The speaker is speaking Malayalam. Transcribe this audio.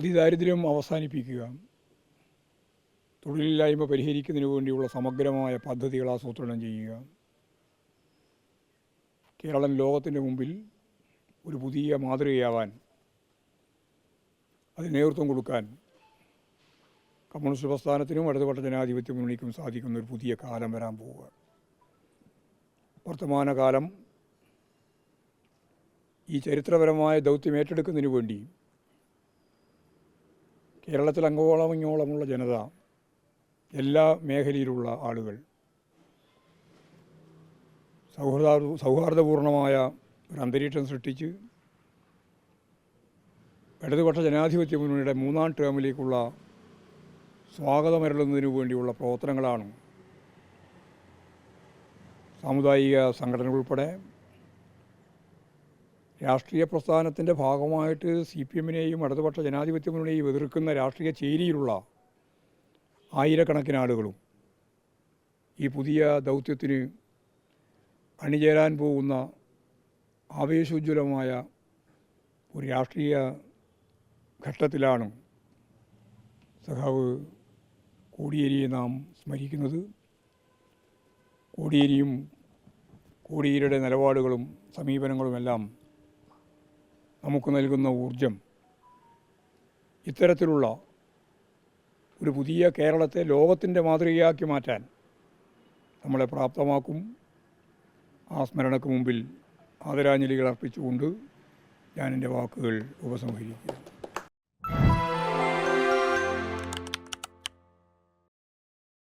അതിദാരിദ്ര്യം അവസാനിപ്പിക്കുക, തൊഴിലില്ലായ്മ പരിഹരിക്കുന്നതിന് വേണ്ടിയുള്ള സമഗ്രമായ പദ്ധതികൾ ആസൂത്രണം ചെയ്യുക, കേരളം ലോകത്തിൻ്റെ മുമ്പിൽ ഒരു പുതിയ മാതൃകയാവാൻ അതിന് നേതൃത്വം കൊടുക്കാൻ കമ്മ്യൂണിസ്റ്റ് പ്രസ്ഥാനത്തിനും ഇടതുപക്ഷ ജനാധിപത്യ മുന്നണിക്കും സാധിക്കുന്ന ഒരു പുതിയ കാലം വരാൻ പോവുക. വർത്തമാനകാലം ഈ ചരിത്രപരമായ ദൗത്യം ഏറ്റെടുക്കുന്നതിന് വേണ്ടി കേരളത്തിൽ അങ്ങോളമിങ്ങോളമുള്ള ജനത, എല്ലാ മേഖലയിലുള്ള ആളുകൾ സൗഹാർദ്ദപൂർണമായ ഒരു അന്തരീക്ഷം സൃഷ്ടിച്ച് ഇടതുപക്ഷ ജനാധിപത്യ മുന്നണിയുടെ 3-ാം ടേമിലേക്കുള്ള സ്വാഗതമരുളുന്നതിനു വേണ്ടിയുള്ള പ്രവർത്തനങ്ങളാണ് സാമുദായിക സംഘടനകൾ ഉൾപ്പെടെ രാഷ്ട്രീയ പ്രസ്ഥാനത്തിൻ്റെ ഭാഗമായിട്ട് CPM-നെയും ഇടതുപക്ഷ ജനാധിപത്യ മുന്നണിയെയും എതിർക്കുന്ന രാഷ്ട്രീയ ചേരിയിലുള്ള ആയിരക്കണക്കിന് ആളുകളും ഈ പുതിയ ദൗത്യത്തിന് അണിചേരാൻ പോകുന്ന ആവേശോജ്വലമായ ഒരു രാഷ്ട്രീയ ഘട്ടത്തിലാണ് സഖാവ് കോടിയേരിയെ നാം സ്മരിക്കുന്നത്. കോടിയേരിയും കോടിയേരിയുടെ നിലപാടുകളും സമീപനങ്ങളുമെല്ലാം നമുക്ക് നൽകുന്ന ഊർജം ഇത്തരത്തിലുള്ള ഒരു പുതിയ കേരളത്തെ ലോകത്തിൻ്റെ മാതൃകയാക്കി മാറ്റാൻ നമ്മളെ പ്രാപ്തമാക്കും. ആ സ്മരണയ്ക്ക് മുമ്പിൽ ആദരാഞ്ജലികൾ അർപ്പിച്ചുകൊണ്ട് ഞാൻ എൻ്റെ വാക്കുകൾ ഉപസംഹരിക്കുന്നു.